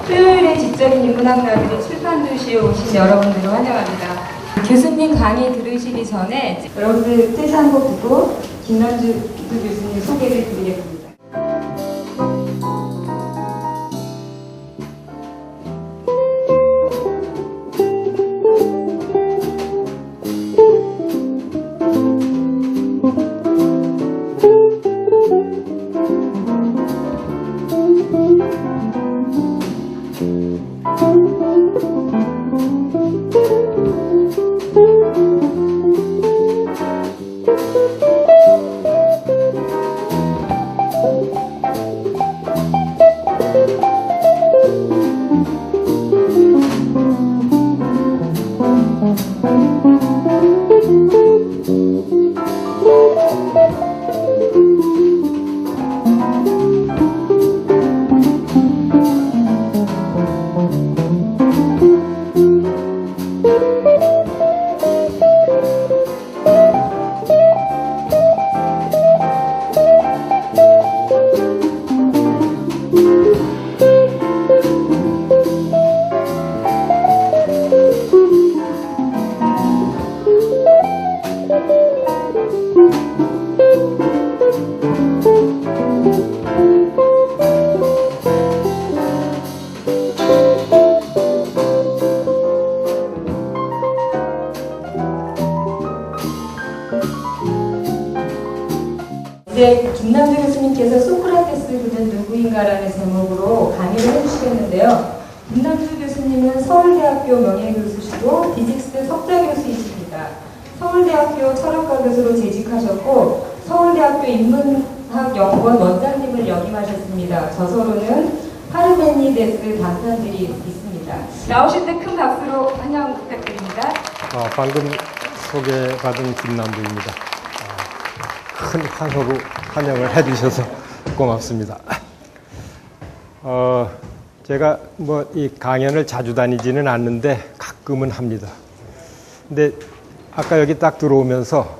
토요일에 지적인 인문학가들이 출판 도시에 오신 여러분들을 환영합니다. 교수님 강의 들으시기 전에 여러분들 퇴사 한곡 듣고 김남주 교수님 소개를 드리겠습니다. 이제 김남주 교수님께서 소크라테스 그는 누구인가라는 제목으로 강의를 해주시겠는데요. 김남주 교수님은 서울대학교 명예교수시고 피직스 석좌교수이십니다. 서울대학교 철학과 교수로 재직하셨고 서울대학교 인문학연구원 원장님을 역임하셨습니다. 저서로는 파르메니데스 단편들이 있습니다. 나오실 때 큰 박수로 환영 부탁드립니다. 방금 소개받은 김남주입니다. 큰 환호로 환영을 해주셔서 고맙습니다. 제가 이 강연을 자주 다니지는 않는데 가끔은 합니다. 근데 아까 여기 딱 들어오면서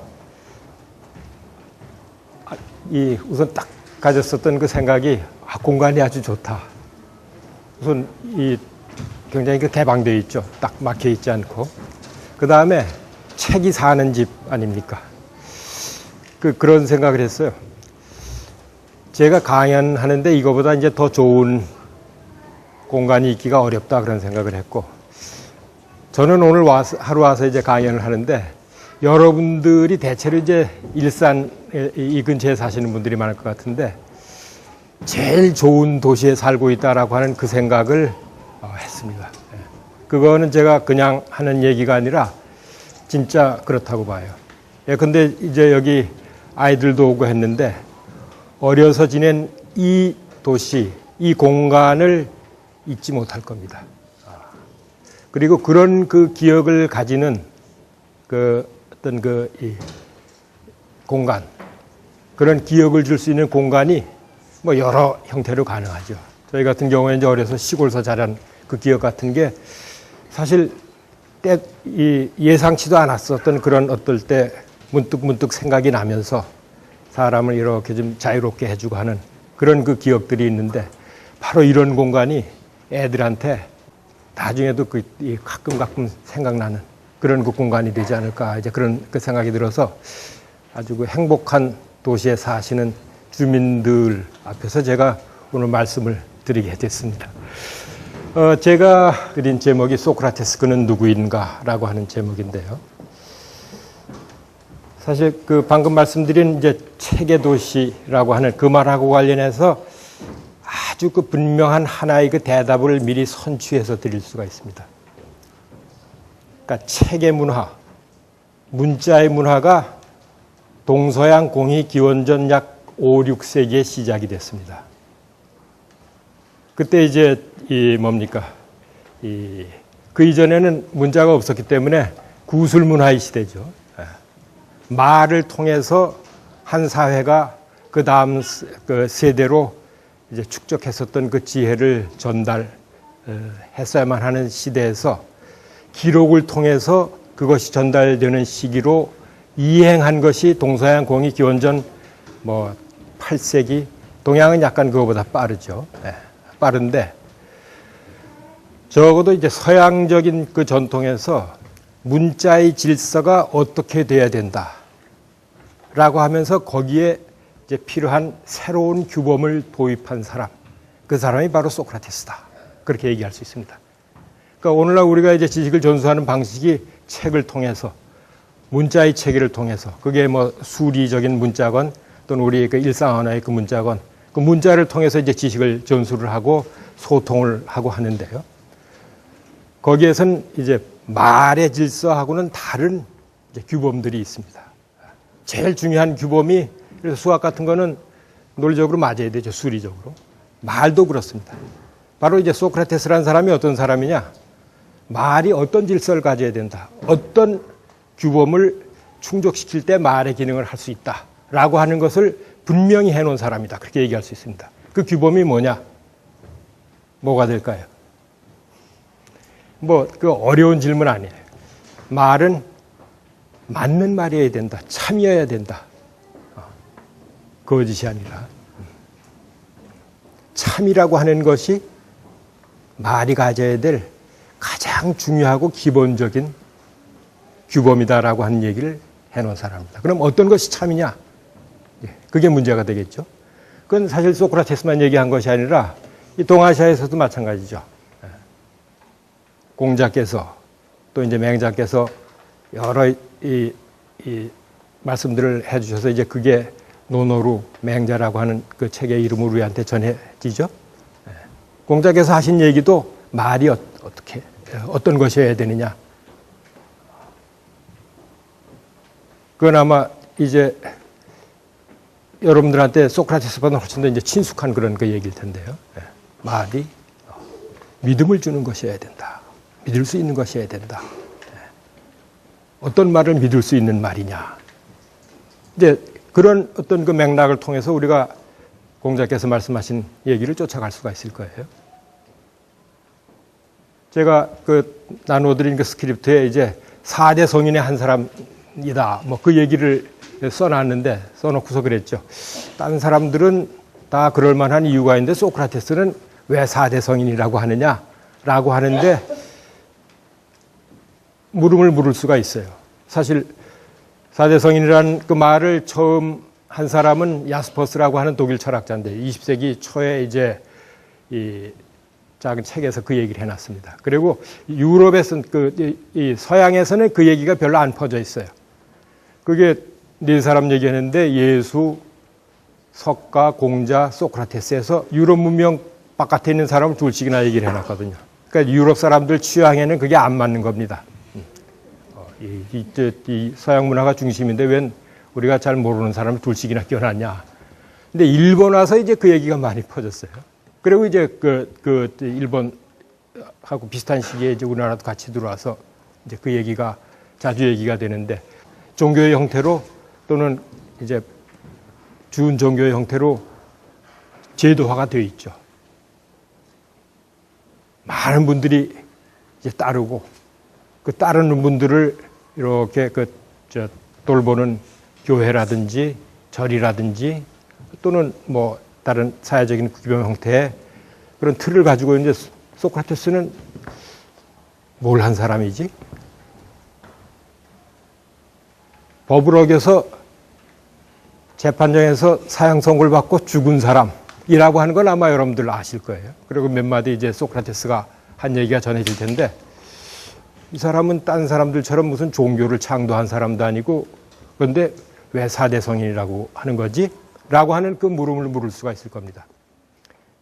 우선 딱 가졌었던 그 생각이 공간이 아주 좋다. 우선 굉장히 개방되어 있죠. 딱 막혀 있지 않고. 그 다음에 책이 사는 집 아닙니까? 그런 생각을 했어요. 제가 강연하는데 이거보다 이제 더 좋은 공간이 있기가 어렵다 그런 생각을 했고, 저는 오늘 하루 와서 이제 강연을 하는데 여러분들이 대체로 이제 일산 이 근처에 사시는 분들이 많을 것 같은데 제일 좋은 도시에 살고 있다라고 하는 그 생각을 했습니다. 그거는 제가 그냥 하는 얘기가 아니라 진짜 그렇다고 봐요. 근데 이제 여기 아이들도 오고 했는데 어려서 지낸 이 도시, 이 공간을 잊지 못할 겁니다. 그리고 그런 그 기억을 가지는 어떤 이 공간, 그런 기억을 줄 수 있는 공간이 여러 형태로 가능하죠. 저희 같은 경우에 이제 어려서 시골서 자란 그 기억 같은 게 사실 예상치도 않았었던 그런 어떨 때 문득 생각이 나면서 사람을 이렇게 좀 자유롭게 해주고 하는 그런 그 기억들이 있는데, 바로 이런 공간이 애들한테 나중에도 가끔 생각나는 그런 그 공간이 되지 않을까, 이제 그런 그 생각이 들어서 아주 그 행복한 도시에 사시는 주민들 앞에서 제가 오늘 말씀을 드리게 됐습니다. 제가 그린 제목이 소크라테스 그는 누구인가라고 하는 제목인데요. 사실 방금 말씀드린 이제 책의 도시라고 하는 그 말하고 관련해서 아주 분명한 하나의 대답을 미리 선취해서 드릴 수가 있습니다. 그러니까 책의 문화, 문자의 문화가 동서양 공히 기원전 약 5, 6세기에 시작이 됐습니다. 그때 이제 그 이전에는 문자가 없었기 때문에 구술 문화의 시대죠. 말을 통해서 한 사회가 그 다음 세대로 이제 축적했었던 그 지혜를 전달했어야만 하는 시대에서 기록을 통해서 그것이 전달되는 시기로 이행한 것이 동서양 공이 기원전 8세기, 동양은 약간 그거보다 빠르죠. 빠른데 적어도 이제 서양적인 그 전통에서 문자의 질서가 어떻게 돼야 된다라고 하면서 거기에 이제 필요한 새로운 규범을 도입한 사람, 그 사람이 바로 소크라테스다. 그렇게 얘기할 수 있습니다. 그러니까 오늘날 우리가 이제 지식을 전수하는 방식이 책을 통해서, 문자의 체계를 통해서, 그게 뭐 수리적인 문자건 또는 우리의 그 일상 언어의 그 문자건, 그 문자를 통해서 이제 지식을 전수를 하고 소통을 하고 하는데요. 거기에선 이제 말의 질서하고는 다른 이제 규범들이 있습니다. 제일 중요한 규범이, 그래서 수학 같은 거는 논리적으로 맞아야 되죠. 수리적으로. 말도 그렇습니다. 바로 이제 소크라테스라는 사람이 어떤 사람이냐? 말이 어떤 질서를 가져야 된다. 어떤 규범을 충족시킬 때 말의 기능을 할 수 있다라고 하는 것을 분명히 해놓은 사람이다. 그렇게 얘기할 수 있습니다. 그 규범이 뭐냐? 뭐가 될까요? 그 어려운 질문 아니에요. 말은 맞는 말이어야 된다. 참이어야 된다. 거짓이 아니라. 참이라고 하는 것이 말이 가져야 될 가장 중요하고 기본적인 규범이다라고 하는 얘기를 해놓은 사람입니다. 그럼 어떤 것이 참이냐? 그게 문제가 되겠죠. 그건 사실 소크라테스만 얘기한 것이 아니라 이 동아시아에서도 마찬가지죠. 공자께서 또 이제 맹자께서 여러 이 말씀들을 해주셔서 이제 그게 논어루 맹자라고 하는 그 책의 이름으로 우리한테 전해지죠. 공자께서 하신 얘기도 말이 어떻게 어떤 것이어야 되느냐. 그건 아마 이제 여러분들한테 소크라테스보다 훨씬 더 이제 친숙한 그런 그 얘기일 텐데요. 말이 믿음을 주는 것이어야 된다. 믿을 수 있는 것이어야 된다. 어떤 말을 믿을 수 있는 말이냐. 이제 그런 어떤 그 맥락을 통해서 우리가 공자께서 말씀하신 얘기를 쫓아갈 수가 있을 거예요. 제가 그 나누어드린 그 스크립트에 이제 4대 성인의 한 사람이다. 뭐 그 얘기를 써놨는데, 써놓고서 그랬죠. 다른 사람들은 다 그럴 만한 이유가 있는데 소크라테스는 왜 4대 성인이라고 하느냐라고 하는데 물음을 물을 수가 있어요. 사실 4대 성인이라는 그 말을 처음 한 사람은 야스퍼스라고 하는 독일 철학자인데 20세기 초에 이제 이 작은 책에서 그 얘기를 해놨습니다. 그리고 유럽에서는 이 서양에서는 그 얘기가 별로 안 퍼져 있어요. 그게 네 사람 얘기하는데 예수, 석가, 공자, 소크라테스에서 유럽 문명 바깥에 있는 사람을 둘씩이나 얘기를 해놨거든요. 그러니까 유럽 사람들 취향에는 그게 안 맞는 겁니다. 이 서양 문화가 중심인데 웬 우리가 잘 모르는 사람을 둘씩이나 껴놨냐. 근데 일본 와서 이제 그 얘기가 많이 퍼졌어요. 그리고 이제 그 일본하고 비슷한 시기에 이제 우리나라도 같이 들어와서 이제 그 얘기가 자주 얘기가 되는데 종교의 형태로 또는 이제 준 종교의 형태로 제도화가 되어 있죠. 많은 분들이 이제 따르고 그 따르는 분들을 이렇게 돌보는 교회라든지 절이라든지 또는 뭐 다른 사회적인 규범 형태의 그런 틀을 가지고 있는데 소크라테스는 뭘 한 사람이지? 법을 어겨서 재판정에서 사형 선고를 받고 죽은 사람이라고 하는 건 아마 여러분들 아실 거예요. 그리고 몇 마디 이제 소크라테스가 한 얘기가 전해질 텐데 이 사람은 딴 사람들처럼 무슨 종교를 창도한 사람도 아니고 그런데 왜 4대 성인이라고 하는 거지? 라고 하는 그 물음을 물을 수가 있을 겁니다.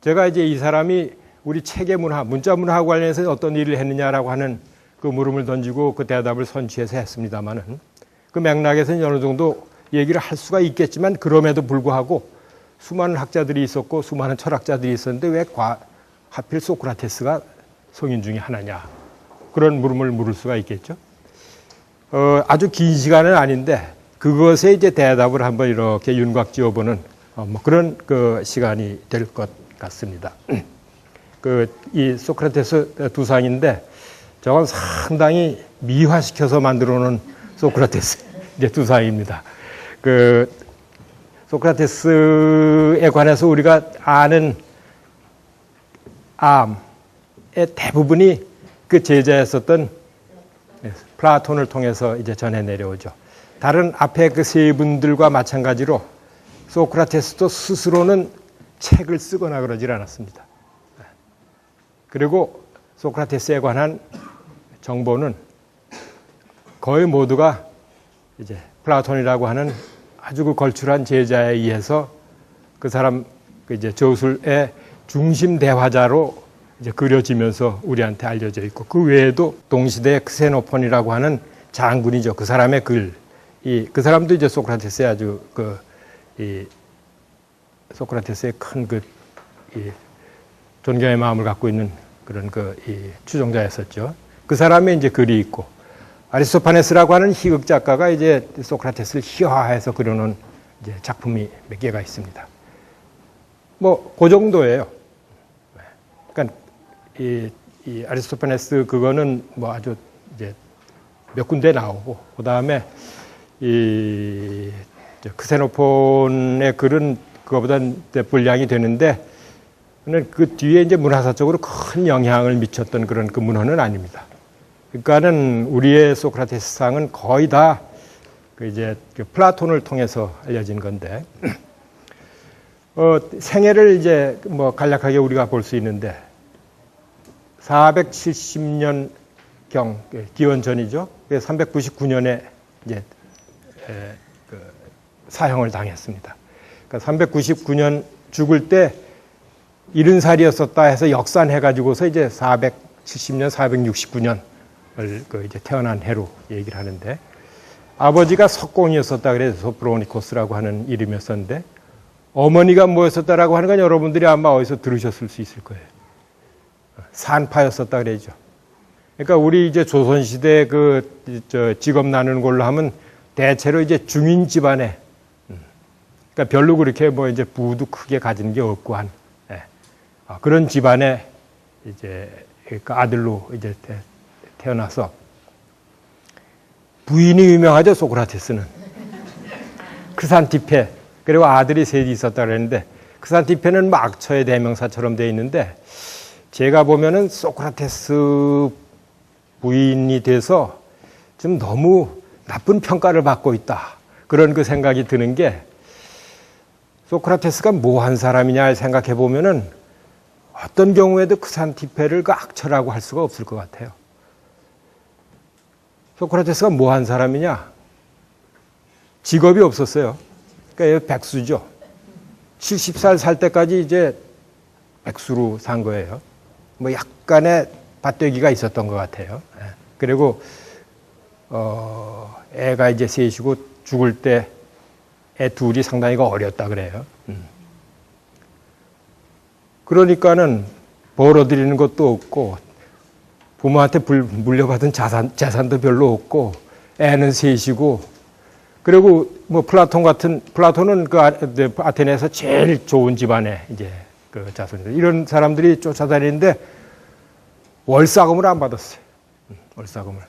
제가 이제 이 사람이 우리 체계 문화, 문자 문화와 관련해서 어떤 일을 했느냐라고 하는 그 물음을 던지고 그 대답을 선취해서 했습니다만은 그 맥락에서는 어느 정도 얘기를 할 수가 있겠지만 그럼에도 불구하고 수많은 학자들이 있었고 수많은 철학자들이 있었는데 왜 하필 소크라테스가 성인 중에 하나냐. 그런 물음을 물을 수가 있겠죠. 아주 긴 시간은 아닌데 그것에 이제 대답을 한번 이렇게 윤곽 지어보는 뭐 그런 그 시간이 될 것 같습니다. 이 소크라테스 두상인데 저건 상당히 미화시켜서 만들어 놓은 소크라테스 이제 두상입니다. 소크라테스에 관해서 우리가 아는 대부분이 그 제자였었던 플라톤을 통해서 이제 전해 내려오죠. 다른 앞에 그 세 분들과 마찬가지로 소크라테스도 스스로는 책을 쓰거나 그러질 않았습니다. 그리고 소크라테스에 관한 정보는 거의 모두가 이제 플라톤이라고 하는 아주 그 걸출한 제자에 의해서 그 사람 그 이제 저술의 중심 대화자로 이제 그려지면서 우리한테 알려져 있고, 그 외에도 동시대의 크세노폰이라고 하는 장군이죠. 그 사람의 글, 그 사람도 이제 소크라테스의 아주 이 소크라테스의 큰 존경의 마음을 갖고 있는 그런 이 추종자였었죠. 그 사람의 이제 글이 있고, 아리스토파네스라고 하는 희극 작가가 이제 소크라테스를 희화해서 그려놓은 이제 작품이 몇 개가 있습니다. 뭐 그 정도예요. 그러니까 이 아리스토파네스 그거는 뭐 아주 이제 몇 군데 나오고, 그 다음에 이 크세노폰의 글은 그거보다 분량이 되는데, 그 뒤에 이제 문화사적으로 큰 영향을 미쳤던 그런 그 문헌은 아닙니다. 그러니까는 우리의 소크라테스상은 거의 다 이제 플라톤을 통해서 알려진 건데, 생애를 이제 뭐 간략하게 우리가 볼 수 있는데, 470년경 기원 전이죠. 399년에 이제 사형을 당했습니다. 그러니까 399년 죽을 때 70살이었었다 해서 역산해가지고서 이제 470년, 469년을 이제 태어난 해로 얘기를 하는데, 아버지가 석공이었었다 그래서 소프로니코스라고 하는 이름이었었는데, 어머니가 뭐였었다라고 하는 건 여러분들이 아마 어디서 들으셨을 수 있을 거예요. 산파였었다 그러죠. 그러니까 우리 이제 조선시대 직업 나누는 걸로 하면 대체로 이제 중인 집안에, 그러니까 별로 그렇게 뭐 이제 부도 크게 가진 게 없고 한, 그런 집안에 이제 그 아들로 이제 태어나서, 부인이 유명하죠, 소크라테스는. 크산티페, 그리고 아들이 셋이 있었다 그랬는데, 크산티페는 뭐 악처의 대명사처럼 되어 있는데, 제가 보면은 소크라테스 부인이 돼서 좀 너무 나쁜 평가를 받고 있다, 그런 그 생각이 드는 게, 소크라테스가 뭐 한 사람이냐 생각해 보면은 어떤 경우에도 크산티페를 그 악처라고 할 수가 없을 것 같아요. 소크라테스가 뭐 한 사람이냐? 직업이 없었어요. 그러니까 백수죠. 70살 살 때까지 이제 백수로 산 거예요. 뭐 약간의 밭되기가 있었던 것 같아요. 그리고 애가 이제 셋이고 죽을 때 애 둘이 상당히 어렸다 그래요. 그러니까는 벌어들이는 것도 없고, 부모한테 물려받은 재산도 별로 없고, 애는 셋이고, 그리고 뭐 플라톤은 그 아테네에서 제일 좋은 집안에 이제 그 자손들, 이런 사람들이 쫓아다니는데 월사금을 안 받았어요. 월사금을.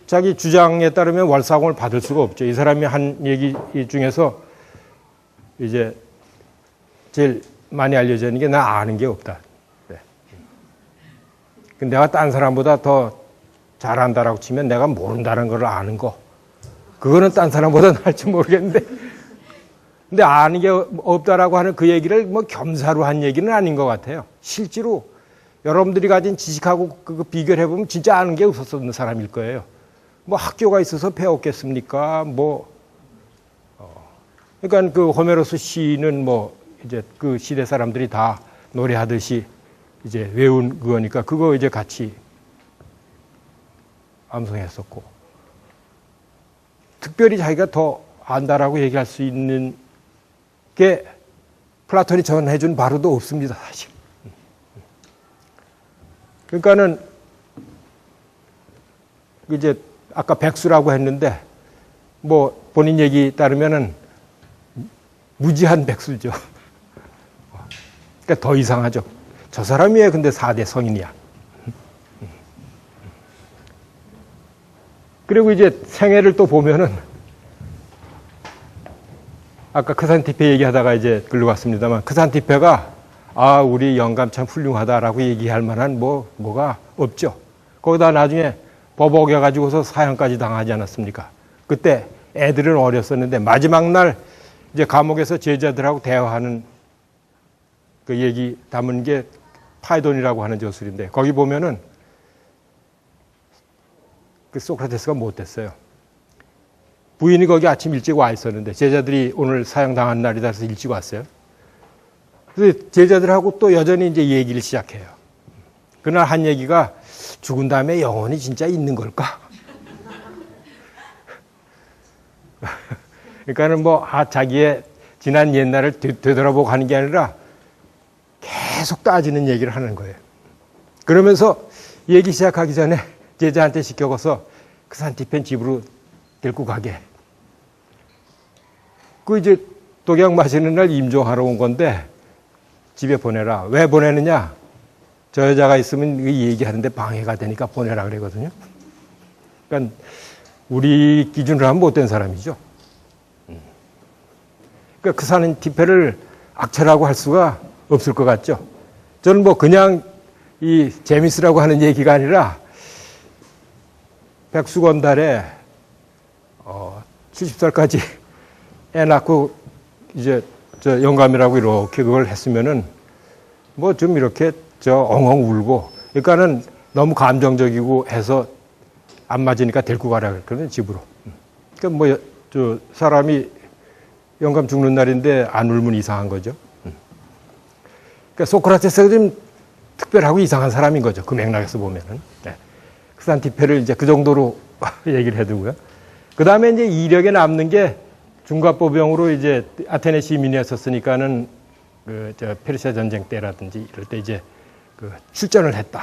자기 주장에 따르면 월사금을 받을 수가 없죠. 이 사람이 한 얘기 중에서 이제 제일 많이 알려져 있는 게, 나 아는 게 없다. 근데 내가 딴 사람보다 더 잘한다라고 치면 내가 모른다는 걸 아는 거, 그거는 딴 사람보다는 할지 모르겠는데, 근데 아는 게 없다라고 하는 그 얘기를 뭐 겸사로 한 얘기는 아닌 것 같아요. 실제로 여러분들이 가진 지식하고 그거 비교를 해보면 진짜 아는 게 없었던 사람일 거예요. 뭐 학교가 있어서 배웠겠습니까? 그러니까 그 호메로스 시는 뭐 이제 그 시대 사람들이 다 노래하듯이 이제 외운 그거니까 그거 이제 같이 암송했었고, 특별히 자기가 더 안다라고 얘기할 수 있는 게 플라톤이 전해준 바로도 없습니다, 사실. 그러니까는 이제 아까 백수라고 했는데, 뭐 본인 얘기 따르면은 무지한 백수죠. 그러니까 더 이상하죠. 저 사람이 왜 근데 4대 성인이야. 그리고 이제 생애를 또 보면은, 아까 크산티페 얘기하다가 이제 글로 갔습니다만, 크산티페가 아, 우리 영감 참 훌륭하다라고 얘기할 만한 뭐가 없죠. 거기다 나중에 법 어겨가지고서 사형까지 당하지 않았습니까? 그때 애들은 어렸었는데 마지막 날 이제 감옥에서 제자들하고 대화하는 그 얘기 담은 게 파이돈이라고 하는 저술인데 거기 보면은 그 소크라테스가 못됐어요. 부인이 거기 아침 일찍 와 있었는데 제자들이 오늘 사형당한 날이다 해서 일찍 왔어요. 그래서 제자들하고 또 여전히 이제 얘기를 시작해요. 그날 한 얘기가 죽은 다음에 영혼이 진짜 있는 걸까? 그러니까는 자기의 지난 옛날을 되돌아보고 하는 게 아니라 계속 따지는 얘기를 하는 거예요. 그러면서 얘기 시작하기 전에 제자한테 시켜서 그 산티펜 집으로 데리고 가게. 그 이제 독약 마시는 날 임종하러 온 건데 집에 보내라. 왜 보내느냐? 저 여자가 있으면 얘기하는데 방해가 되니까 보내라 그러거든요. 그러니까 우리 기준으로 하면 못된 사람이죠. 그러니까 그 산티페를 악취라고 할 수가 없을 것 같죠. 저는 그냥 이 재미있으라고 하는 얘기가 아니라 백수건달에 70살까지 애 낳고 이제 저 영감이라고 이렇게 그걸 했으면은 좀 이렇게 엉엉 울고 그러니까는 너무 감정적이고 해서 안 맞으니까 데리고 가라 그랬거든요, 집으로. 그러니까 사람이 영감 죽는 날인데 안 울면 이상한 거죠. 그러니까 소크라테스가 좀 특별하고 이상한 사람인 거죠. 그 맥락에서 보면은. 네. 크산티페를 이제 그 정도로 얘기를 해두고요. 그 다음에 이제 이력에 남는 게 중과보병으로 이제 아테네 시민이었었으니까는 페르시아 전쟁 때라든지 이럴 때 이제 출전을 했다.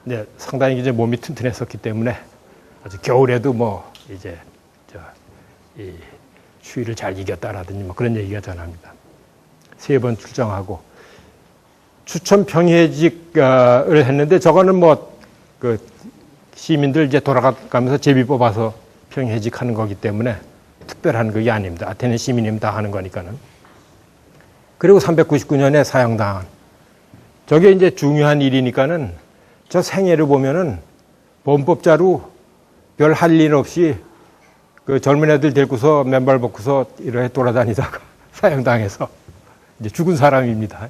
근데 상당히 이제 몸이 튼튼했었기 때문에 아주 겨울에도 이제 이 추위를 잘 이겼다라든지 그런 얘기가 전합니다. 3번 출정하고 추천 평해직을 했는데 저거는 그 시민들 이제 돌아가면서 제비 뽑아서 평해직하는 거기 때문에 특별한 그게 아닙니다. 아테네 시민이면 다 하는 거니까는. 그리고 399년에 사형당한. 저게 이제 중요한 일이니까는 저 생애를 보면은 범법자로 별 할 일 없이 그 젊은 애들 데리고서 맨발 벗고서 이렇게 돌아다니다가 사형당해서 이제 죽은 사람입니다.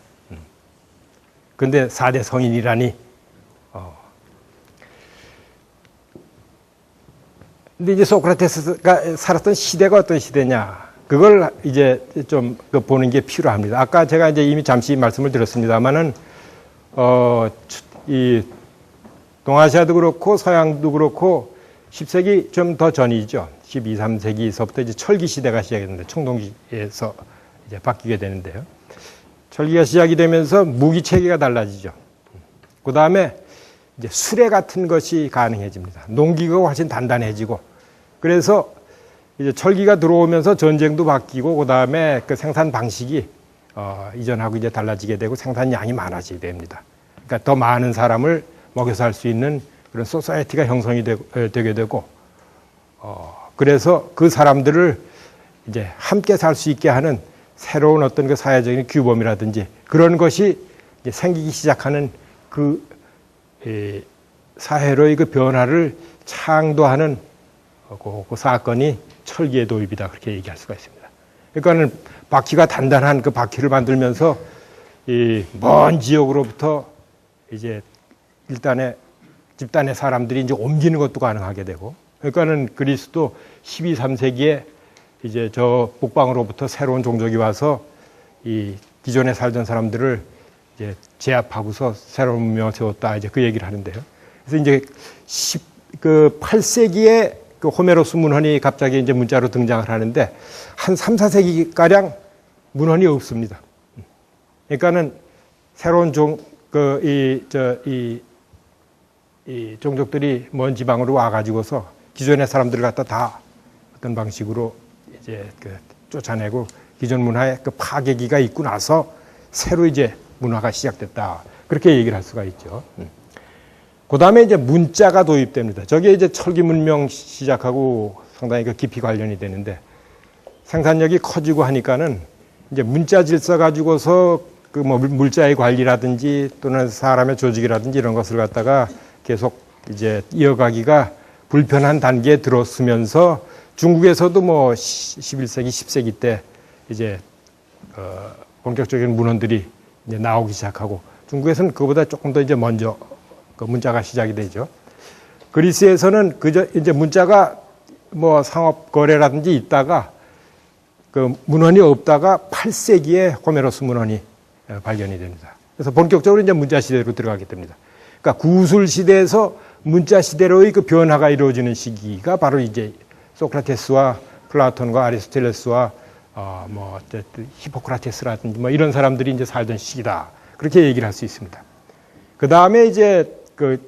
근데 4대 성인이라니. 근데 이제 소크라테스가 살았던 시대가 어떤 시대냐. 그걸 이제 좀 보는 게 필요합니다. 아까 제가 이제 이미 잠시 말씀을 드렸습니다만은, 이 동아시아도 그렇고 서양도 그렇고 10세기 좀 더 전이죠. 12, 3세기서부터 이제 철기 시대가 시작했는데 청동기에서 이제 바뀌게 되는데요. 철기가 시작이 되면서 무기 체계가 달라지죠. 그 다음에 이제 수레 같은 것이 가능해집니다. 농기가 훨씬 단단해지고 그래서 이제 철기가 들어오면서 전쟁도 바뀌고 그 다음에 그 생산 방식이 이전하고 이제 달라지게 되고 생산량이 많아지게 됩니다. 그러니까 더 많은 사람을 먹여서 할 수 있는 그런 소사이어티가 형성이 되게 되고 그래서 그 사람들을 이제 함께 살 수 있게 하는 새로운 어떤 그 사회적인 규범이라든지 그런 것이 이제 생기기 시작하는 그 사회로의 그 변화를 창조하는 그 사건이 철기의 도입이다 그렇게 얘기할 수가 있습니다. 그러니까는 바퀴가 단단한 그 바퀴를 만들면서 이 먼 지역으로부터 이제 일단의 집단의 사람들이 이제 옮기는 것도 가능하게 되고 그러니까는 그리스도 12, 3세기에 이제 저 북방으로부터 새로운 종족이 와서 이 기존에 살던 사람들을 이제 제압하고서 새로운 문명을 세웠다 이제 그 얘기를 하는데요. 그래서 이제 8세기에 그 호메로스 문헌이 갑자기 이제 문자로 등장을 하는데 한 3, 4세기가량 문헌이 없습니다. 그러니까는 새로운 이 종족들이 먼 지방으로 와가지고서 기존의 사람들을 갖다 다 어떤 방식으로 이제 쫓아내고 기존 문화의 그 파괴기가 있고 나서 새로 이제 문화가 시작됐다. 그렇게 얘기를 할 수가 있죠. 그 다음에 이제 문자가 도입됩니다. 저게 이제 철기 문명 시작하고 상당히 그 깊이 관련이 되는데 생산력이 커지고 하니까는 이제 문자 질서 가지고서 그 뭐 물자의 관리라든지 또는 사람의 조직이라든지 이런 것을 갖다가 계속 이제 이어가기가 불편한 단계에 들어서면서 중국에서도 뭐 11세기, 10세기 때 이제 본격적인 문헌들이 이제 나오기 시작하고 중국에서는 그보다 조금 더 이제 먼저 그 문자가 시작이 되죠. 그리스에서는 그저 이제 문자가 뭐 상업 거래라든지 있다가 그 문헌이 없다가 8세기에 호메로스 문헌이 발견이 됩니다. 그래서 본격적으로 이제 문자 시대로 들어가게 됩니다. 그러니까 구술 시대에서 문자 시대로의 그 변화가 이루어지는 시기가 바로 이제 소크라테스와 플라톤과 아리스토텔레스와 뭐 히포크라테스라든지 뭐 이런 사람들이 이제 살던 시기다. 그렇게 얘기를 할 수 있습니다. 그 다음에 이제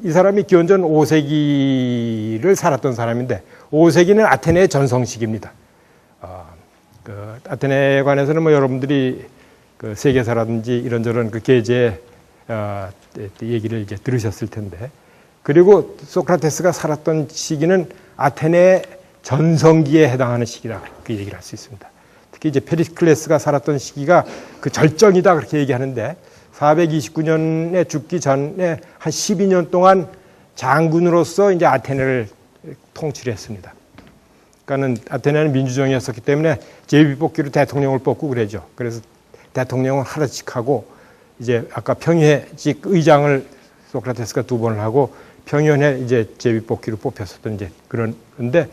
이 사람이 기원전 5세기를 살았던 사람인데 5세기는 아테네의 전성시기입니다. 아테네에 관해서는 뭐 여러분들이 그 세계사라든지 이런저런 그 계제 얘기를 이제 들으셨을 텐데 그리고 소크라테스가 살았던 시기는 아테네의 전성기에 해당하는 시기다 그 얘기를 할 수 있습니다. 특히 이제 페리클레스가 살았던 시기가 그 절정이다 그렇게 얘기하는데 429년에 죽기 전에 한 12년 동안 장군으로서 이제 아테네를 통치를 했습니다. 그러니까는 아테네는 민주정이었었기 때문에 제비뽑기로 대통령을 뽑고 그러죠. 그래서 대통령은 하루씩 하고 이제 아까 평의회직 의장을 소크라테스가 2번을 하고 평의원에 이제 제비뽑기로 뽑혔었던 이제 그런데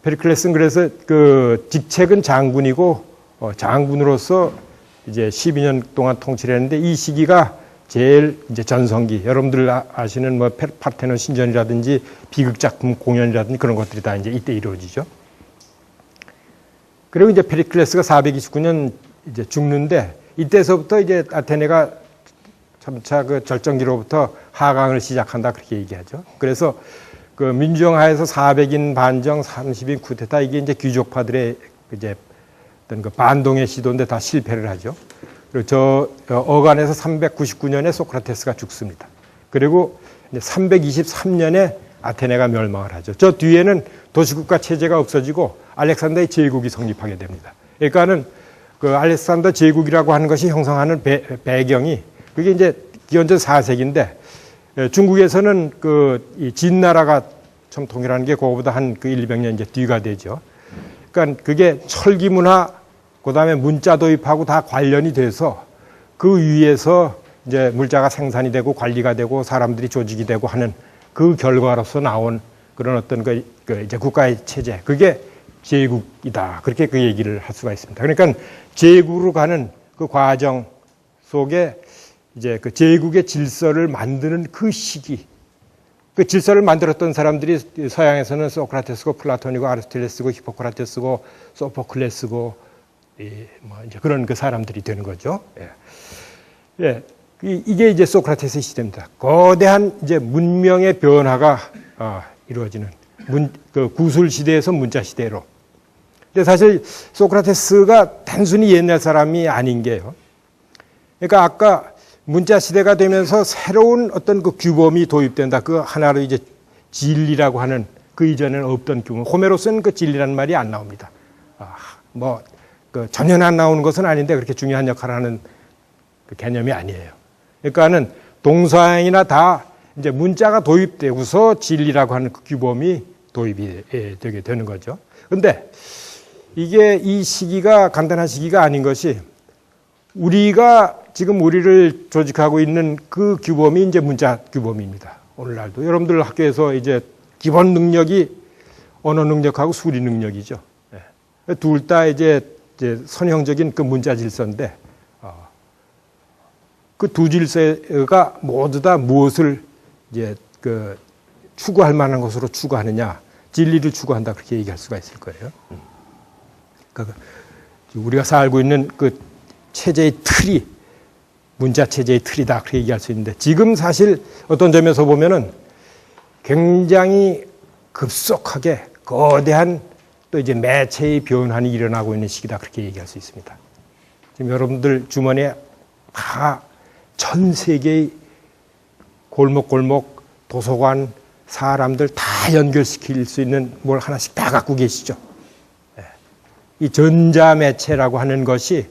페리클레스는 그래서 그 직책은 장군이고 장군으로서 이제 12년 동안 통치를 했는데 이 시기가 제일 이제 전성기 여러분들 아시는 뭐 파르테논 신전이라든지 비극작품 공연이라든지 그런 것들이 다 이제 이때 이루어지죠. 그리고 이제 페리클레스가 429년 이제 죽는데 이때서부터 이제 아테네가 점차 그 절정기로부터 하강을 시작한다 그렇게 얘기하죠. 그래서 그 민주정하에서 400인 반정, 30인 쿠데타 이게 이제 귀족파들의 이제 어떤 그 반동의 시도인데 다 실패를 하죠. 그리고 저 어간에서 399년에 소크라테스가 죽습니다. 그리고 이제 323년에 아테네가 멸망을 하죠. 저 뒤에는 도시국가 체제가 없어지고 알렉산더의 제국이 성립하게 됩니다. 그러니까는 그 알렉산더 제국이라고 하는 것이 형성하는 배경이 그게 이제 기원전 4세기인데 중국에서는 이 진나라가 좀 통일하는 게 그거보다 한 그 200년 이제 뒤가 되죠. 그러니까 그게 철기 문화, 그 다음에 문자 도입하고 다 관련이 돼서 그 위에서 이제 물자가 생산이 되고 관리가 되고 사람들이 조직이 되고 하는 그 결과로서 나온 그런 어떤 그 이제 국가의 체제, 그게 제국이다. 그렇게 그 얘기를 할 수가 있습니다. 그러니까 제국으로 가는 그 과정 속에 이제 그 제국의 질서를 만드는 그 시기, 그 질서를 만들었던 사람들이 서양에서는 소크라테스고 플라톤이고 아리스토텔레스고 히포크라테스고 소포클레스고 뭐 이제 그런 그 사람들이 되는 거죠. 예. 이게 이제 소크라테스의 시대입니다. 거대한 이제 문명의 변화가 이루어지는 그 구술 시대에서 문자 시대로. 근데 사실 소크라테스가 단순히 옛날 사람이 아닌 게요. 그러니까 아까 문자 시대가 되면서 새로운 어떤 그 규범이 도입된다. 그 하나로 이제 진리라고 하는 그 이전에는 없던 규범. 호메로스는 그 진리라는 말이 안 나옵니다. 그 전혀 안 나오는 것은 아닌데 그렇게 중요한 역할을 하는 그 개념이 아니에요. 그러니까는 동서양이나 다 이제 문자가 도입되고서 진리라고 하는 그 규범이 도입이 되게 되는 거죠. 근데 이게 이 시기가 간단한 시기가 아닌 것이 우리가 지금 우리를 조직하고 있는 그 규범이 이제 문자 규범입니다. 오늘날도 여러분들 학교에서 이제 기본 능력이 언어 능력하고 수리 능력이죠. 둘 다 이제 선형적인 그 문자 질서인데 그 두 질서가 모두 다 무엇을 이제 그 추구할 만한 것으로 추구하느냐, 진리를 추구한다 그렇게 얘기할 수가 있을 거예요. 그러니까 우리가 살고 있는 그 체제의 틀이 문자 체제의 틀이다 그렇게 얘기할 수 있는데 지금 사실 어떤 점에서 보면은 굉장히 급속하게 거대한 또 이제 매체의 변환이 일어나고 있는 시기다 그렇게 얘기할 수 있습니다. 지금 여러분들 주머니에 다 전 세계의 골목골목 도서관 사람들 다 연결시킬 수 있는 뭘 하나씩 다 갖고 계시죠. 이 전자매체라고 하는 것이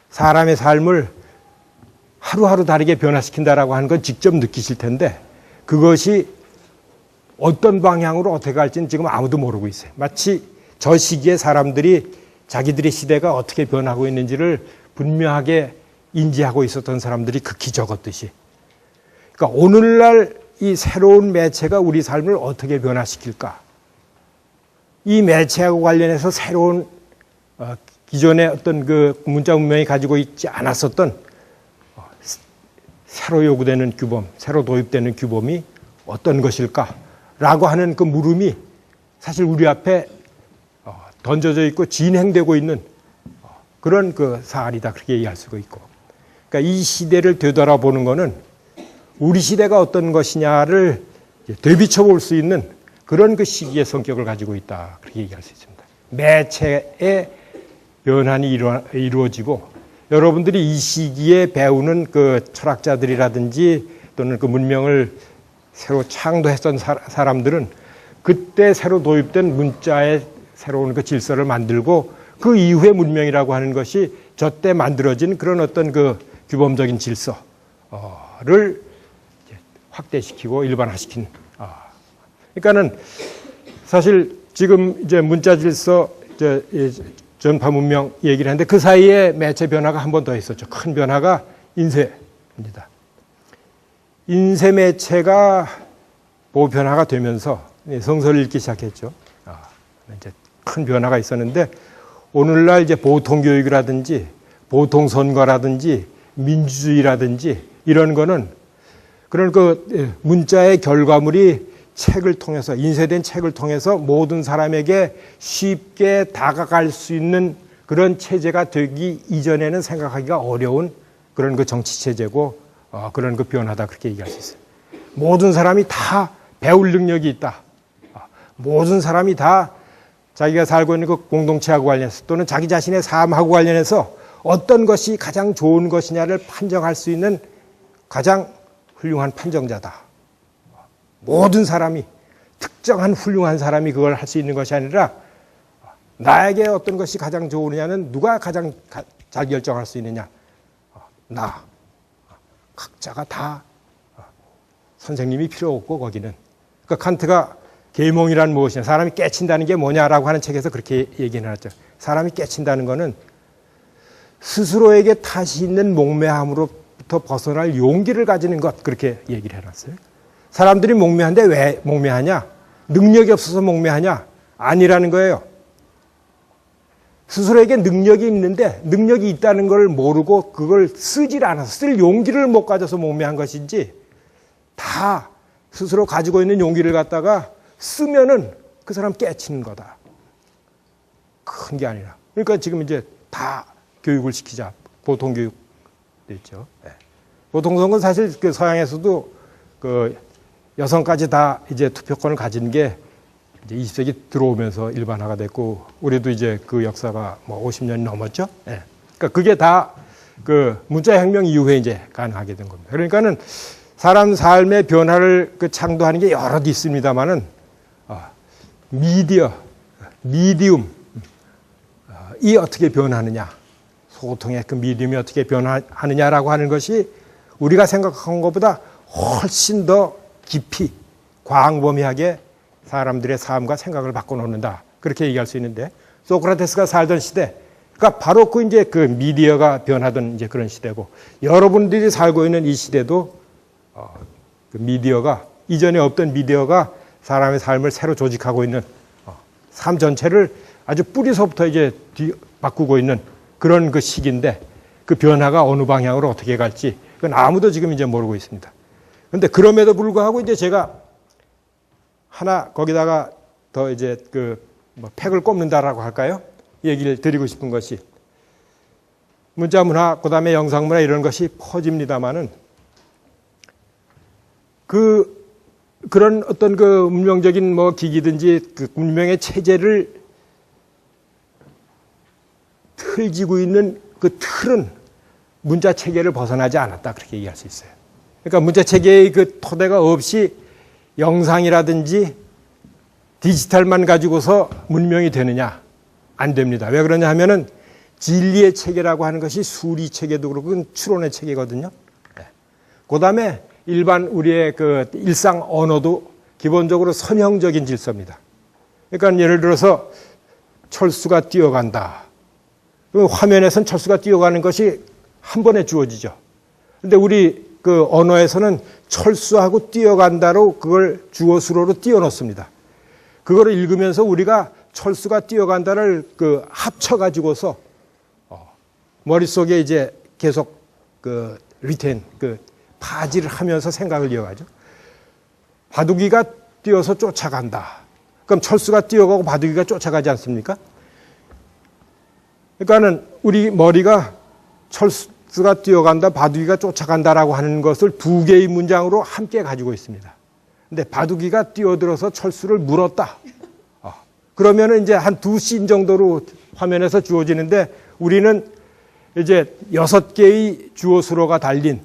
사람의 삶을 하루하루 다르게 변화시킨다라고 하는 건 직접 느끼실 텐데 그것이 어떤 방향으로 어떻게 갈지는 지금 아무도 모르고 있어요. 마치 저 시기에 사람들이 자기들의 시대가 어떻게 변하고 있는지를 분명하게 인지하고 있었던 사람들이 극히 적었듯이. 그러니까 오늘날 이 새로운 매체가 우리 삶을 어떻게 변화시킬까? 이 매체하고 관련해서 새로운 기존의 어떤 그 문자 문명이 가지고 있지 않았었던 새로 요구되는 규범, 새로 도입되는 규범이 어떤 것일까라고 하는 그 물음이 사실 우리 앞에 던져져 있고 진행되고 있는 그런 그 사안이다 그렇게 얘기할 수가 있고, 그러니까 이 시대를 되돌아보는 것은 우리 시대가 어떤 것이냐를 되비춰 볼 수 있는 그런 그 시기의 성격을 가지고 있다 그렇게 얘기할 수 있습니다. 매체의 변환이 이루어지고 여러분들이 이 시기에 배우는 그 철학자들이라든지 또는 그 문명을 새로 창조했던 사람들은 그때 새로 도입된 문자의 새로운 그 질서를 만들고 그 이후의 문명이라고 하는 것이 저때 만들어진 그런 어떤 그 규범적인 질서를 확대시키고 일반화시킨. 그러니까는 사실 지금 이제 문자 질서, 전파 문명 얘기를 하는데 그 사이에 매체 변화가 한 번 더 있었죠. 큰 변화가 인쇄입니다. 인쇄 매체가 보편화가 되면서 성서를 읽기 시작했죠. 이제 큰 변화가 있었는데 오늘날 이제 보통교육이라든지 보통선거라든지 민주주의라든지 이런 거는 그런 그 문자의 결과물이 책을 통해서 인쇄된 책을 통해서 모든 사람에게 쉽게 다가갈 수 있는 그런 체제가 되기 이전에는 생각하기가 어려운 그런 그 정치 체제고 그런 그 변화다 그렇게 얘기할 수 있어요. 모든 사람이 다 배울 능력이 있다. 모든 사람이 다 자기가 살고 있는 그 공동체하고 관련해서 또는 자기 자신의 삶하고 관련해서 어떤 것이 가장 좋은 것이냐를 판정할 수 있는 가장 훌륭한 판정자다. 모든 사람이 특정한 훌륭한 사람이 그걸 할 수 있는 것이 아니라 나에게 어떤 것이 가장 좋으냐는 누가 가장 잘 결정할 수 있느냐. 나. 각자가 다 선생님이 필요 없고 거기는. 그러니까 칸트가 계몽이란 무엇이냐, 사람이 깨친다는 게 뭐냐라고 하는 책에서 그렇게 얘기해놨죠. 사람이 깨친다는 것은 스스로에게 탓이 있는 목매함으로부터 벗어날 용기를 가지는 것, 그렇게 얘기를 해놨어요. 사람들이 목매한데 왜 목매하냐? 능력이 없어서 목매하냐? 아니라는 거예요. 스스로에게 능력이 있는데 능력이 있다는 걸 모르고 그걸 쓰질 않아서 쓸 용기를 못 가져서 목매한 것인지 다 스스로 가지고 있는 용기를 갖다가 쓰면은 그 사람 깨치는 거다. 큰 게 아니라. 그러니까 지금 이제 다 교육을 시키자. 보통교육 됐죠. 네. 보통선거는 사실 그 서양에서도 그 여성까지 다 이제 투표권을 가진 게 이제 20세기 들어오면서 일반화가 됐고, 우리도 이제 그 역사가 뭐 50년이 넘었죠. 네. 그러니까 그게 다 그 문자혁명 이후에 이제 가능하게 된 겁니다. 그러니까는 사람 삶의 변화를 그 창조하는 게 여럿 있습니다만은 미디움, 이 어떻게 변하느냐, 소통의 그 미디움이 어떻게 변화하느냐라고 하는 것이 우리가 생각한 것보다 훨씬 더 깊이 광범위하게 사람들의 삶과 생각을 바꿔놓는다. 그렇게 얘기할 수 있는데, 소크라테스가 살던 시대, 그러니까 바로 그 이제 그 미디어가 변하던 이제 그런 시대고, 여러분들이 살고 있는 이 시대도 그 미디어가, 이전에 없던 미디어가 사람의 삶을 새로 조직하고 있는, 삶 전체를 아주 뿌리서부터 이제 바꾸고 있는 그런 그 시기인데, 그 변화가 어느 방향으로 어떻게 갈지 그건 아무도 지금 이제 모르고 있습니다. 그런데 그럼에도 불구하고 이제 제가 하나 거기다가 더 이제 그 뭐 팩을 꼽는다라고 할까요? 얘기를 드리고 싶은 것이, 문자 문화, 그 다음에 영상 문화 이런 것이 퍼집니다만은 그런 어떤 그 문명적인 뭐 기기든지 그 문명의 체제를 틀지고 있는 그 틀은 문자 체계를 벗어나지 않았다. 그렇게 얘기할 수 있어요. 그러니까 문자 체계의 그 토대가 없이 영상이라든지 디지털만 가지고서 문명이 되느냐? 안 됩니다. 왜 그러냐 하면은 진리의 체계라고 하는 것이 수리 체계도 그렇고 추론의 체계거든요. 그 다음에 일반 우리의 그 일상 언어도 기본적으로 선형적인 질서입니다. 그러니까 예를 들어서 철수가 뛰어간다. 그럼 화면에선 철수가 뛰어가는 것이 한 번에 주어지죠. 근데 우리 그 언어에서는 철수하고 뛰어간다로 그걸 주어 수로로 띄워놓습니다. 그거를 읽으면서 우리가 철수가 뛰어간다를 그 합쳐가지고서 머릿속에 이제 계속 그 리텐, 그 파지를 하면서 생각을 이어가죠. 바둑이가 뛰어서 쫓아간다. 그럼 철수가 뛰어가고 바둑이가 쫓아가지 않습니까? 그러니까는 우리 머리가 철수가 뛰어간다, 바둑이가 쫓아간다라고 하는 것을 두 개의 문장으로 함께 가지고 있습니다. 근데 바둑이가 뛰어들어서 철수를 물었다. 그러면은 이제 한 두 씬 정도로 화면에서 주어지는데 우리는 이제 6개의 주어 수로가 달린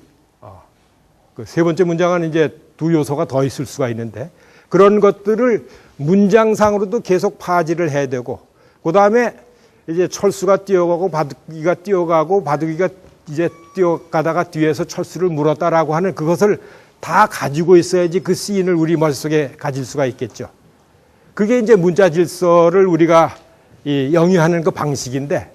그 세 번째 문장은 이제 두 요소가 더 있을 수가 있는데 그런 것들을 문장상으로도 계속 파지를 해야 되고 그 다음에 이제 철수가 뛰어가고 바둑이가 뛰어가고 바둑이가 이제 뛰어가다가 뒤에서 철수를 물었다라고 하는 그것을 다 가지고 있어야지 그 시인을 우리 머릿속에 가질 수가 있겠죠. 그게 이제 문자 질서를 우리가 영위하는 그 방식인데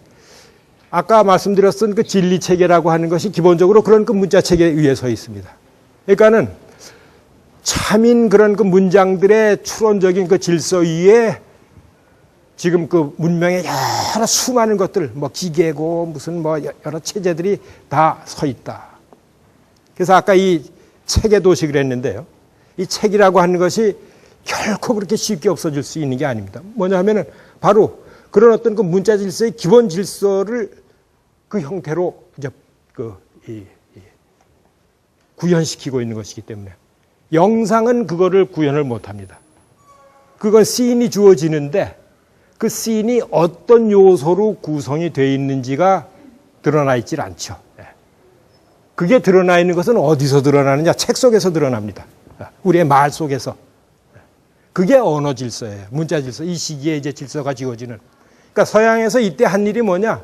아까 말씀드렸던 그 진리 체계라고 하는 것이 기본적으로 그런 그 문자 체계에 의해 서 있습니다. 그러니까는 참인 그런 그 문장들의 추론적인 그 질서 위에 지금 그 문명의 여러 수많은 것들, 뭐 기계고 무슨 뭐 여러 체제들이 다 서 있다. 그래서 아까 이 체계 도식을 했는데요. 이 책이라고 하는 것이 결코 그렇게 쉽게 없어질 수 있는 게 아닙니다. 뭐냐 하면은 바로 그런 어떤 그 문자 질서의 기본 질서를 그 형태로 이제 구현시키고 있는 것이기 때문에 영상은 그거를 구현을 못 합니다. 그건 씬이 주어지는데 그 씬이 어떤 요소로 구성이 되어 있는지가 드러나 있질 않죠. 그게 드러나 있는 것은 어디서 드러나느냐? 책 속에서 드러납니다. 우리의 말 속에서. 그게 언어 질서예요. 문자 질서. 이 시기에 이제 질서가 지어지는. 그러니까 서양에서 이때 한 일이 뭐냐?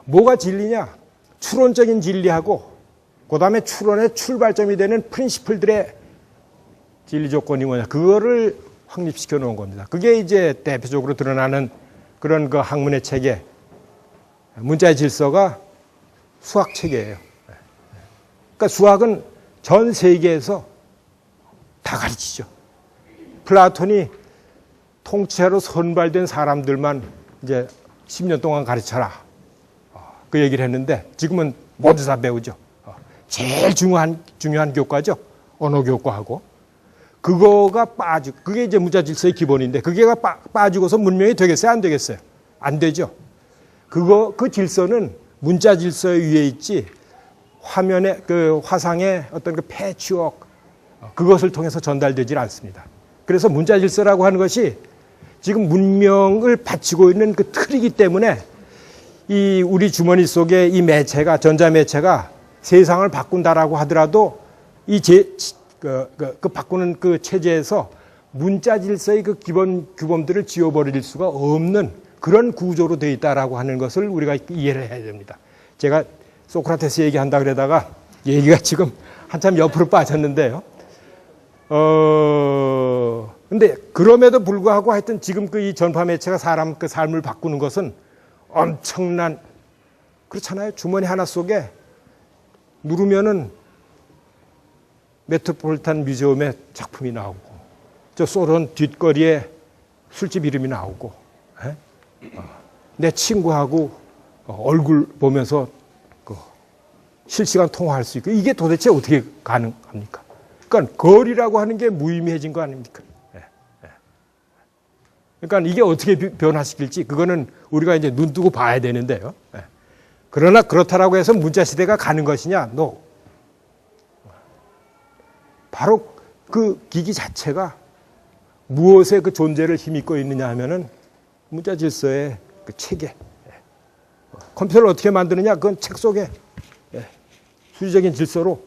뭐가 진리냐? 추론적인 진리하고 그 다음에 추론의 출발점이 되는 프린시플들의 진리 조건이 뭐냐? 그거를 확립시켜 놓은 겁니다. 그게 이제 대표적으로 드러나는 그런 그 학문의 체계, 문자의 질서가 수학 체계예요. 그러니까 수학은 전 세계에서 다 가르치죠. 플라톤이 통치자로 선발된 사람들만 이제 10년 동안 가르쳐라. 그 얘기를 했는데 지금은 모두 다 배우죠. 제일 중요한 교과죠. 언어 교과하고. 그거가 그게 이제 문자 질서의 기본인데 그게가 빠지고서 문명이 되겠어요? 안 되겠어요? 안 되죠. 그 질서는 문자 질서 위에 있지 화면에 그 화상의 어떤 그 패치워크 그것을 통해서 전달되질 않습니다. 그래서 문자 질서라고 하는 것이 지금 문명을 바치고 있는 그 틀이기 때문에 이 우리 주머니 속에 이 매체가 전자 매체가 세상을 바꾼다라고 하더라도 그 바꾸는 그 체제에서 문자 질서의 그 기본 규범들을 지워버릴 수가 없는 그런 구조로 되어 있다라고 하는 것을 우리가 이해를 해야 됩니다. 제가 소크라테스 얘기한다 그러다가 얘기가 지금 한참 옆으로 빠졌는데요. 근데 그럼에도 불구하고 하여튼 지금 그 이 전파 매체가 사람 그 삶을 바꾸는 것은 엄청난 그렇잖아요. 주머니 하나 속에 누르면은 메트로폴리탄 뮤지엄의 작품이 나오고 저 소련 뒷거리에 술집 이름이 나오고 내 친구하고 얼굴 보면서 실시간 통화할 수 있고 이게 도대체 어떻게 가능합니까? 그러니까 거리라고 하는 게 무의미해진 거 아닙니까? 그러니까 이게 어떻게 변화시킬지 그거는 우리가 이제 눈 뜨고 봐야 되는데요. 그러나 그렇다라고 해서 문자 시대가 가는 것이냐? No. 바로 그 기기 자체가 무엇에 그 존재를 힘입고 있느냐 하면은 문자 질서의 그 체계. 컴퓨터를 어떻게 만드느냐? 그건 책 속에 수리적인 질서로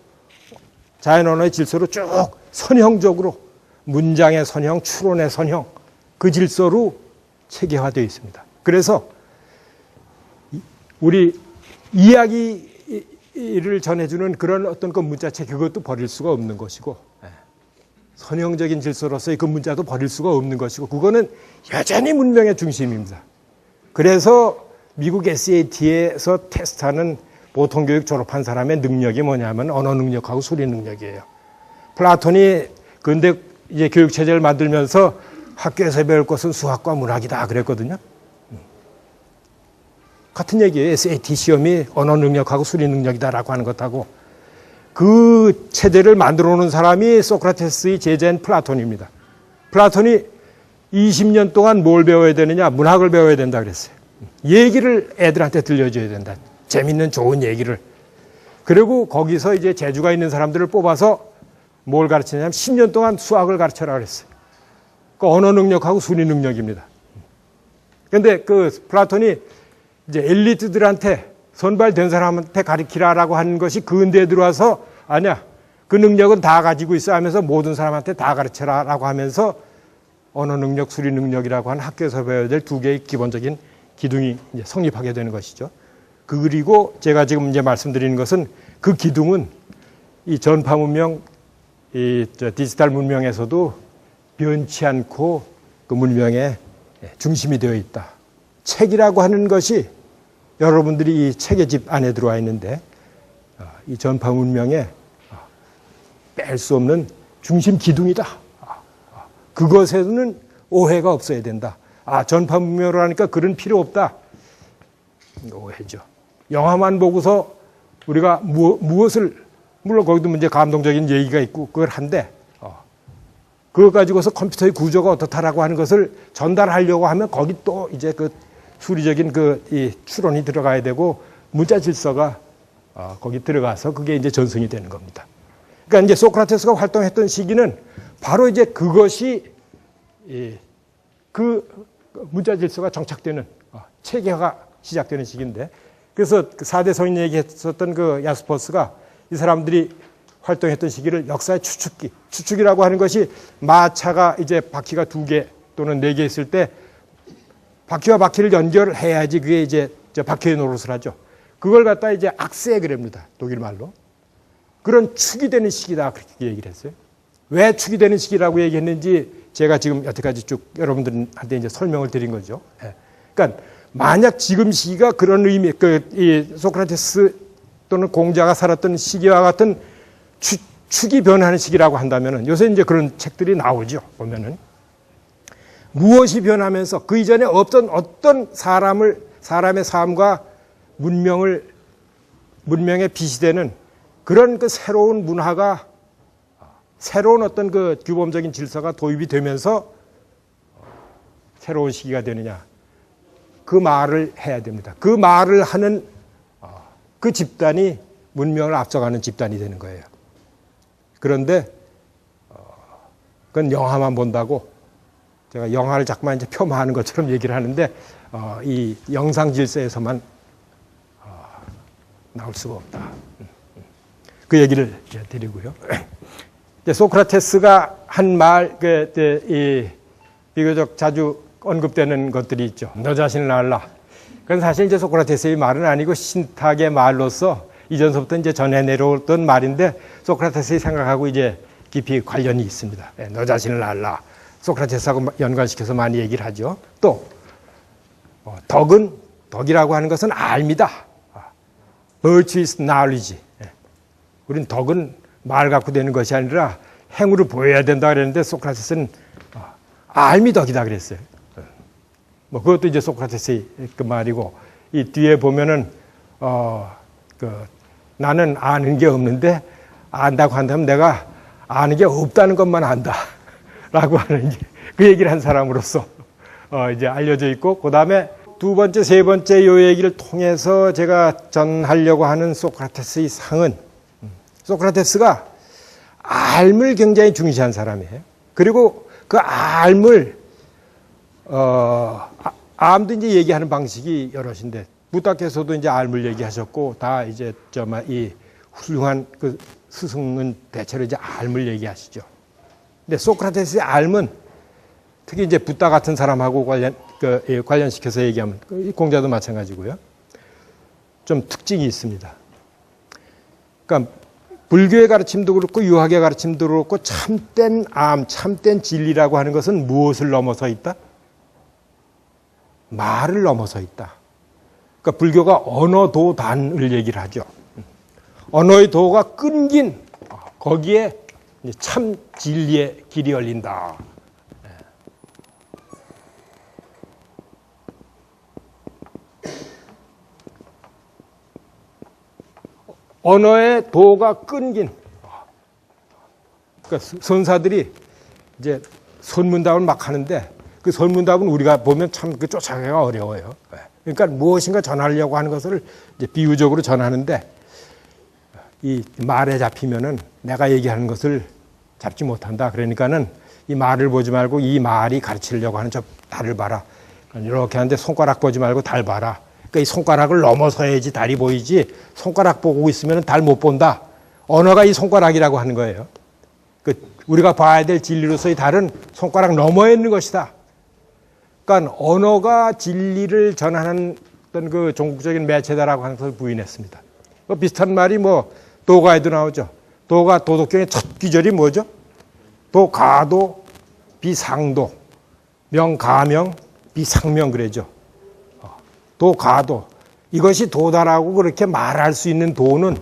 자연 언어의 질서로 쭉 선형적으로 문장의 선형, 추론의 선형 그 질서로 체계화되어 있습니다. 그래서 우리 이야기 이를 전해주는 그런 어떤 그 문자체 그것도 버릴 수가 없는 것이고 선형적인 질서로서의 그 문자도 버릴 수가 없는 것이고 그거는 여전히 문명의 중심입니다. 그래서 미국 SAT에서 테스트하는 보통교육 졸업한 사람의 능력이 뭐냐면 언어 능력하고 소리 능력이에요. 플라톤이 근대 이제 교육체제를 만들면서 학교에서 배울 것은 수학과 문학이다 그랬거든요. 같은 얘기예요. SAT 시험이 언어 능력하고 소리 능력이다라고 하는 것하고 그 체제를 만들어 놓은 사람이 소크라테스의 제자인 플라톤입니다. 플라톤이 20년 동안 뭘 배워야 되느냐? 문학을 배워야 된다 그랬어요. 얘기를 애들한테 들려줘야 된다. 재밌는 좋은 얘기를. 그리고 거기서 이제 재주가 있는 사람들을 뽑아서 뭘 가르치냐면 10년 동안 수학을 가르쳐라 그랬어요. 그 언어 능력하고 소리 능력입니다. 그런데 그 플라톤이 이제 엘리트들한테 선발된 사람한테 가르치라라고 하는 것이 근대에 들어와서 아니야. 그 능력은 다 가지고 있어 하면서 모든 사람한테 다 가르쳐라라고 하면서 언어 능력, 소리 능력이라고 하는 학교에서 배워야 될 두 개의 기본적인 기둥이 이제 성립하게 되는 것이죠. 그리고 제가 지금 이제 말씀드리는 것은 그 기둥은 이 전파 문명, 이 디지털 문명에서도 변치 않고 그 문명의 중심이 되어 있다. 책이라고 하는 것이 여러분들이 이 책의 집 안에 들어와 있는데 이 전파 문명에 뺄 수 없는 중심 기둥이다. 그것에는 오해가 없어야 된다. 전파 문명으로 하니까 그런 필요 없다. 오해죠. 영화만 보고서 우리가 무엇을 물론 거기도 이제 감동적인 얘기가 있고 그걸 한데 그거 가지고서 컴퓨터의 구조가 어떻다라고 하는 것을 전달하려고 하면 거기 또 이제 그 수리적인 이 추론이 들어가야 되고 문자 질서가 거기 들어가서 그게 이제 전승이 되는 겁니다. 그러니까 이제 소크라테스가 활동했던 시기는 바로 이제 그것이 그 문자 질서가 정착되는 체계화가 시작되는 시기인데 그래서 그 4대 성인 얘기했었던 그 야스퍼스가 이 사람들이 활동했던 시기를 역사의 추측기, 추측이라고 하는 것이 마차가 이제 바퀴가 2개 또는 4개 있을 때 바퀴와 바퀴를 연결해야지 그게 이제 바퀴의 노릇을 하죠. 그걸 갖다 이제 악세그랍니다. 독일 말로. 그런 축이 되는 시기다. 그렇게 얘기를 했어요. 왜 축이 되는 시기라고 얘기했는지 제가 지금 여태까지 쭉 여러분들한테 이제 설명을 드린 거죠. 그러니까 만약 지금 시기가 그런 의미, 이 소크라테스 또는 공자가 살았던 시기와 같은 축이 변하는 시기라고 한다면은 요새 이제 그런 책들이 나오죠. 보면은 무엇이 변하면서 그 이전에 없던 어떤 사람의 삶과 문명의 빛이 되는 그런 그 새로운 문화가 새로운 어떤 그 규범적인 질서가 도입이 되면서 새로운 시기가 되느냐. 그 말을 해야 됩니다. 그 말을 하는 그 집단이 문명을 앞서가는 집단이 되는 거예요. 그런데 그건 영화만 본다고 제가 영화를 자꾸만 이제 폄하하는 것처럼 얘기를 하는데 이 영상 질서에서만 나올 수가 없다. 그 얘기를 드리고요. 소크라테스가 한 말, 비교적 자주 언급되는 것들이 있죠. 너 자신을 알라. 그건 사실 이제 소크라테스의 말은 아니고 신탁의 말로서 이전서부터 이제 전해 내려오던 말인데 소크라테스의 생각하고 이제 깊이 관련이 있습니다. 너 자신을 알라. 소크라테스하고 연관시켜서 많이 얘기를 하죠. 또 덕이라고 하는 것은 알미다. Virtue is knowledge. 우린 덕은 말 갖고 되는 것이 아니라 행으로 보여야 된다 그랬는데 소크라테스는 알미 덕이다 그랬어요. 그것도 이제 소크라테스의 그 말이고 이 뒤에 보면은 나는 아는 게 없는데 안다고 한다면 내가 아는 게 없다는 것만 안다라고 하는 그 얘기를 한 사람으로서 이제 알려져 있고 그 다음에 두 번째, 세 번째 요 얘기를 통해서 제가 전하려고 하는 소크라테스의 상은 소크라테스가 알을 굉장히 중시한 사람이에요. 그리고 그 알을 암도 이제 얘기하는 방식이 여럿인데 부탁께서도 이제 알을 얘기하셨고 다 이제 이 훌륭한 그 스승은 대체로 이제 알을 얘기하시죠. 근데 소크라테스의 알은 특히 이제 붓다 같은 사람하고 관련시켜서 얘기하면 공자도 마찬가지고요. 좀 특징이 있습니다. 그러니까 불교의 가르침도 그렇고 유학의 가르침도 그렇고 참된 암, 참된 진리라고 하는 것은 무엇을 넘어서 있다? 말을 넘어서 있다. 그러니까 불교가 언어도단을 얘기를 하죠. 언어의 도가 끊긴 거기에 참 진리의 길이 열린다. 언어의 도가 끊긴. 그러니까 선사들이 이제 선문답을 막 하는데 그 선문답은 우리가 보면 참 그 쫓아가기가 어려워요. 그러니까 무엇인가 전하려고 하는 것을 이제 비유적으로 전하는데 이 말에 잡히면은 내가 얘기하는 것을 잡지 못한다. 그러니까는 이 말을 보지 말고 이 말이 가르치려고 하는 저 달을 봐라. 이렇게 하는데 손가락 보지 말고 달 봐라. 그러니까 이 손가락을 넘어서야지 달이 보이지 손가락 보고 있으면 달 못 본다. 언어가 이 손가락이라고 하는 거예요. 우리가 봐야 될 진리로서의 달은 손가락 너머에 있는 것이다. 그러니까 언어가 진리를 전하는 어떤 그 종국적인 매체다라고 하는 것을 부인했습니다. 비슷한 말이 뭐 도가에도 나오죠. 도가 도덕경의 첫 귀절이 뭐죠? 도가도 비상도 명가명 비상명 그러죠. 도가도 이것이 도다라고 그렇게 말할 수 있는 도는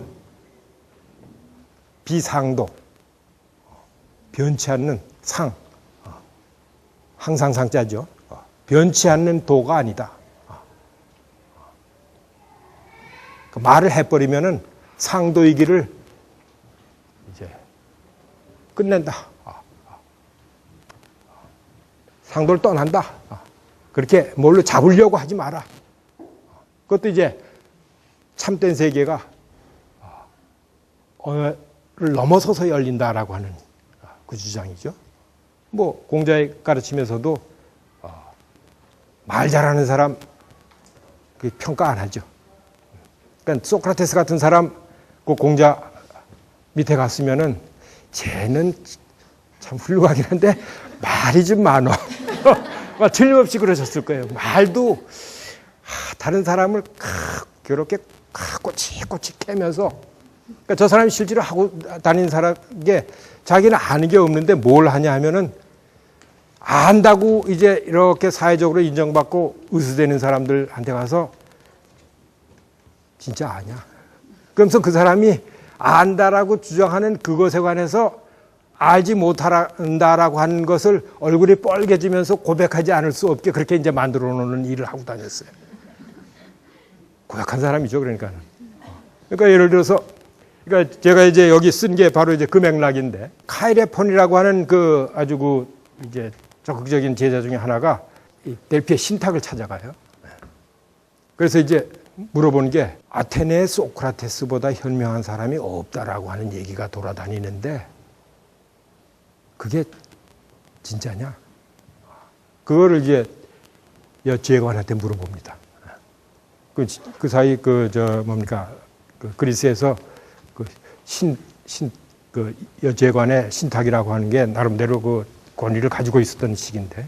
비상도 변치 않는 상 항상 상자죠. 변치 않는 도가 아니다. 말을 해버리면은 상도의 길을 이제 끝낸다. 상도를 떠난다. 그렇게 뭘로 잡으려고 하지 마라. 그것도 이제 참된 세계가 언어를 넘어서서 열린다라고 하는 그 주장이죠. 뭐 공자의 가르침에서도 말 잘하는 사람 평가 안 하죠. 그러니까 소크라테스 같은 사람 그 공자 밑에 갔으면은 쟤는 참 훌륭하긴 한데 말이 좀 많어. 틀림없이 그러셨을 거예요. 말도 다른 사람을 그렇게 꼬치꼬치 깨면서 그러니까 저 사람이 실제로 하고 다니는 사람에게 자기는 아는 게 없는데 뭘 하냐 하면은 안다고 이제 이렇게 사회적으로 인정받고 의수되는 사람들한테 가서 진짜 아냐. 그러면서 그 사람이 안다라고 주장하는 그것에 관해서 알지 못한다라고 하는 것을 얼굴이 뻘개지면서 고백하지 않을 수 없게 그렇게 이제 만들어 놓는 일을 하고 다녔어요. 고약한 사람이죠, 그러니까. 그러니까 예를 들어서, 그러니까 제가 이제 여기 쓴 게 바로 이제 그 맥락인데, 카이레폰이라고 하는 그 아주 그 이제 적극적인 제자 중에 하나가 이 델피의 신탁을 찾아가요. 그래서 이제 물어보는 게 아테네의 소크라테스보다 현명한 사람이 없다라고 하는 얘기가 돌아다니는데 그게 진짜냐? 그거를 이제 여지혜관한테 물어봅니다. 그 사이 그 그리스에서 그 여지혜관의 신탁이라고 하는 게 나름대로 그 권위를 가지고 있었던 시기인데,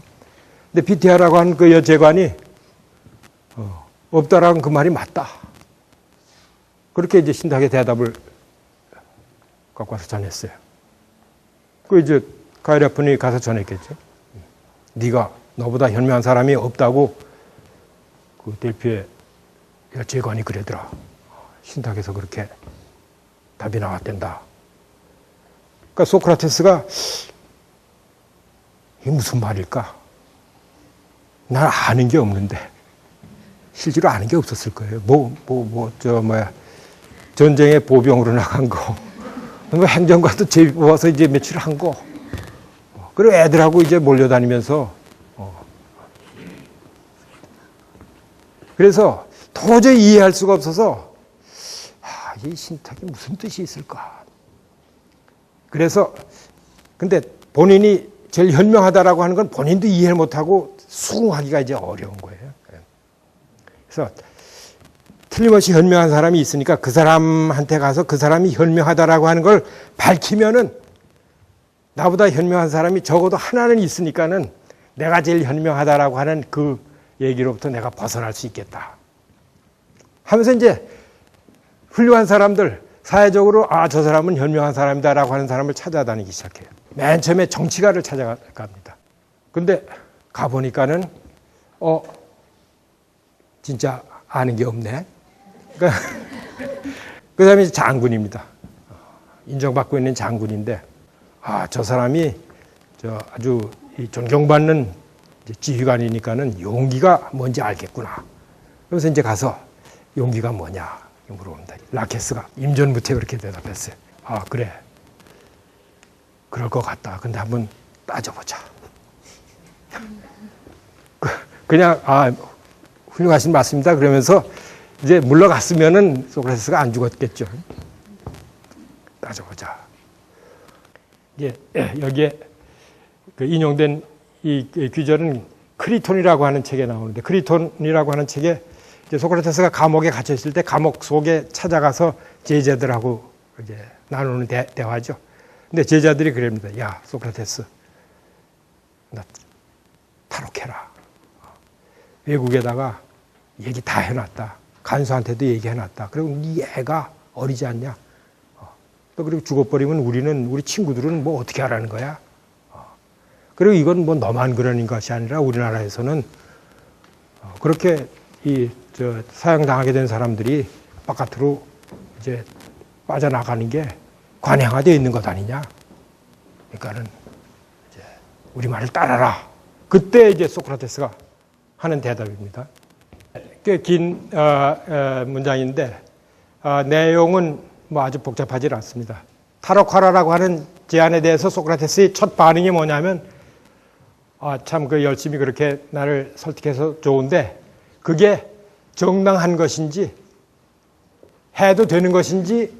근데 비티아라고 하는 그 여지혜관이 없다라는 그 말이 맞다. 그렇게 이제 신탁의 대답을 갖고 와서 전했어요. 그 이제 카이레폰이 가서 전했겠죠. 네가 너보다 현명한 사람이 없다고 그 델피의 여지혜관이 그러더라. 신탁에서 그렇게 답이 나왔댄다. 그러니까 소크라테스가 이게 무슨 말일까? 난 아는 게 없는데. 실제로 아는 게 없었을 거예요. 전쟁에 보병으로 나간 거, 행정관도 제비 뽑아서 이제 며칠 한 거, 그리고 애들하고 이제 몰려다니면서, 그래서 도저히 이해할 수가 없어서, 이 신탁이 무슨 뜻이 있을까? 그래서, 근데 본인이 제일 현명하다라고 하는 건 본인도 이해를 못하고 수긍하기가 이제 어려운 거예요. 그래서 틀림없이 현명한 사람이 있으니까 그 사람한테 가서 그 사람이 현명하다라고 하는 걸 밝히면은 나보다 현명한 사람이 적어도 하나는 있으니까는 내가 제일 현명하다라고 하는 그 얘기로부터 내가 벗어날 수 있겠다 하면서 이제 훌륭한 사람들, 사회적으로 저 사람은 현명한 사람이다라고 하는 사람을 찾아다니기 시작해요. 맨 처음에 정치가를 찾아갑니다. 근데 가보니까는 진짜 아는 게 없네. 그러니까 그 다음에 장군입니다. 인정받고 있는 장군인데 저 사람이 아주 존경받는 지휘관이니까는 용기가 뭔지 알겠구나. 그래서 이제 가서 용기가 뭐냐 물어봅니다. 라케스가 임전무태 그렇게 대답했어요. 그래. 그럴 것 같다. 근데 한번 따져보자. 그냥 훌륭하신 말씀입니다. 그러면서 이제 물러갔으면은 소크라테스가 안 죽었겠죠. 따져보자. 이제 여기에 인용된 이 귀절은 크리톤이라고 하는 책에 나오는데, 크리톤이라고 하는 책에 이제 소크라테스가 감옥에 갇혀 있을 때 감옥 속에 찾아가서 제자들하고 이제 나누는 대화죠. 근데 제자들이 그럽니다. 야, 소크라테스, 나 탈옥해라. 외국에다가 얘기 다 해놨다. 간수한테도 얘기해놨다. 그리고 네 애가 어리지 않냐? 또 그리고 죽어버리면 우리 친구들은 뭐 어떻게 하라는 거야? 그리고 이건 뭐 너만 그러는 것이 아니라 우리나라에서는 그렇게 사형당하게 된 사람들이 바깥으로 이제 빠져나가는 게 관행화되어 있는 것 아니냐? 그러니까는 이제 우리 말을 따라라. 그때 이제 소크라테스가 하는 대답입니다. 꽤 긴 문장인데 내용은 뭐 아주 복잡하지 않습니다. 탈옥하라라고 하는 제안에 대해서 소크라테스의 첫 반응이 뭐냐면 참 열심히 그렇게 나를 설득해서 좋은데 그게 정당한 것인지 해도 되는 것인지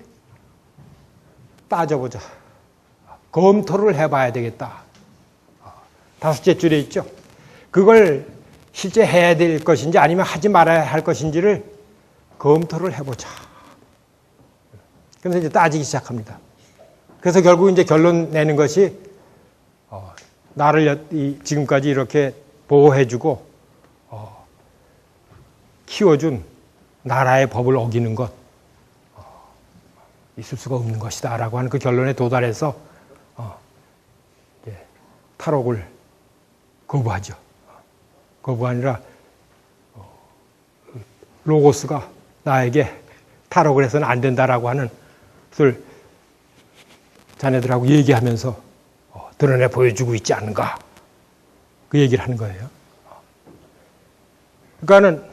따져보자. 검토를 해봐야 되겠다. 다섯째 줄에 있죠. 그걸 실제 해야 될 것인지 아니면 하지 말아야 할 것인지를 검토를 해보자. 그래서 이제 따지기 시작합니다. 그래서 결국 이제 결론 내는 것이 나를 지금까지 이렇게 보호해주고 키워준 나라의 법을 어기는 것 있을 수가 없는 것이다라고 하는 그 결론에 도달해서 탈옥을 거부하죠. 거부가 아니라 로고스가 나에게 탈옥을 해서는 안 된다라고 하는 것을 자네들하고 얘기하면서 드러내 보여주고 있지 않은가, 그 얘기를 하는 거예요. 그러니까는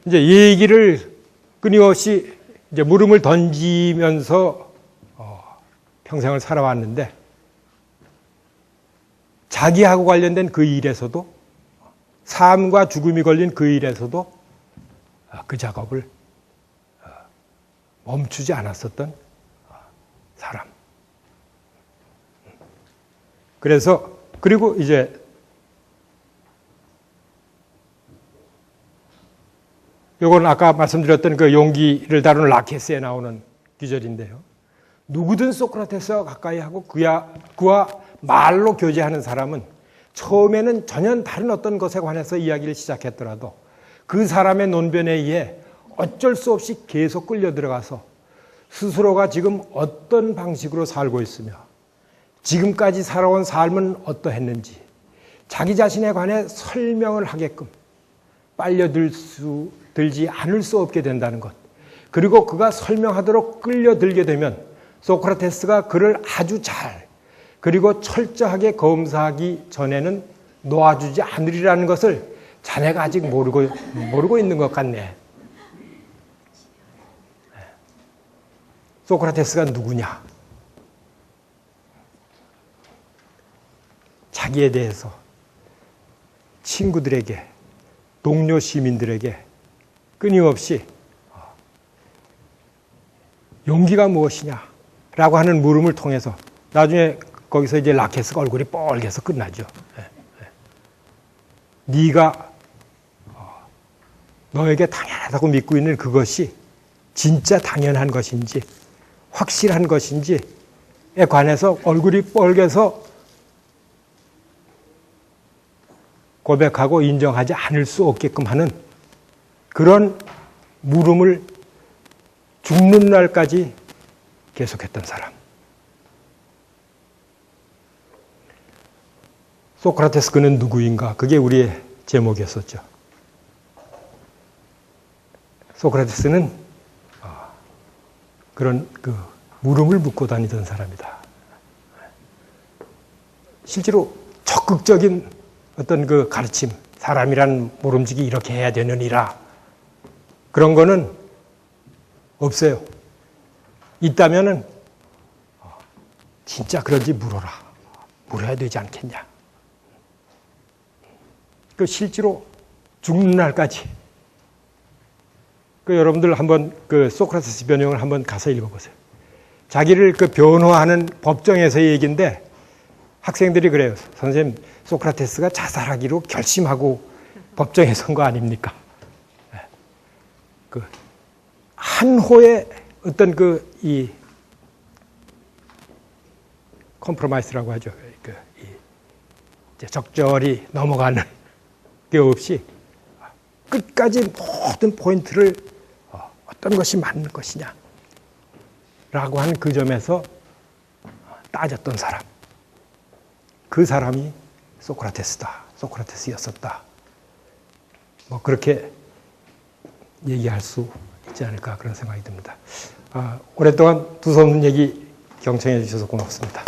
이제 얘기를 끊임없이 이제 물음을 던지면서 평생을 살아왔는데 자기하고 관련된 그 일에서도, 삶과 죽음이 걸린 그 일에서도 그 작업을 멈추지 않았었던 사람. 그리고 이제 요건 아까 말씀드렸던 그 용기를 다루는 라케스에 나오는 귀절인데요. 누구든 소크라테스와 가까이 하고 그와 말로 교제하는 사람은 처음에는 전혀 다른 어떤 것에 관해서 이야기를 시작했더라도 그 사람의 논변에 의해 어쩔 수 없이 계속 끌려 들어가서 스스로가 지금 어떤 방식으로 살고 있으며 지금까지 살아온 삶은 어떠했는지 자기 자신에 관해 설명을 하게끔 빨려들지 않을 수 없게 된다는 것. 그리고 그가 설명하도록 끌려들게 되면 소크라테스가 그를 아주 잘 그리고 철저하게 검사하기 전에는 놓아주지 않으리라는 것을 자네가 아직 모르고 있는 것 같네. 소크라테스가 누구냐? 자기에 대해서 친구들에게, 동료 시민들에게 끊임없이 용기가 무엇이냐라고 하는 물음을 통해서 나중에 거기서 이제 라케스가 얼굴이 뻘개서 끝나죠. 네가 너에게 당연하다고 믿고 있는 그것이 진짜 당연한 것인지 확실한 것인지에 관해서 얼굴이 뻘개서 고백하고 인정하지 않을 수 없게끔 하는 그런 물음을 죽는 날까지 계속했던 사람. 소크라테스 그는 누구인가? 그게 우리의 제목이었었죠. 소크라테스는 그런 물음을 묻고 다니던 사람이다. 실제로 적극적인 어떤 그 가르침, 사람이란 모름지기 이렇게 해야 되느니라. 그런 거는 없어요. 있다면은 진짜 그런지 물어라. 물어야 되지 않겠냐. 그 실제로 죽는 날까지. 그 여러분들 한번 그 소크라테스 변형을 한번 가서 읽어보세요. 자기를 그 변호하는 법정에서의 얘기인데 학생들이 그래요. 선생님, 소크라테스가 자살하기로 결심하고 법정에 선 거 아닙니까? 그 한호의 어떤 이 컴프로마이스라고 하죠. 이제 적절히 넘어가는 게 없이 끝까지 모든 포인트를 어떤 것이 맞는 것이냐 라고 하는 그 점에서 따졌던 사람. 그 사람이 소크라테스다. 소크라테스였었다. 뭐 그렇게 얘기할 수 있지 않을까 그런 생각이 듭니다. 오랫동안 두서없는 얘기 경청해 주셔서 고맙습니다.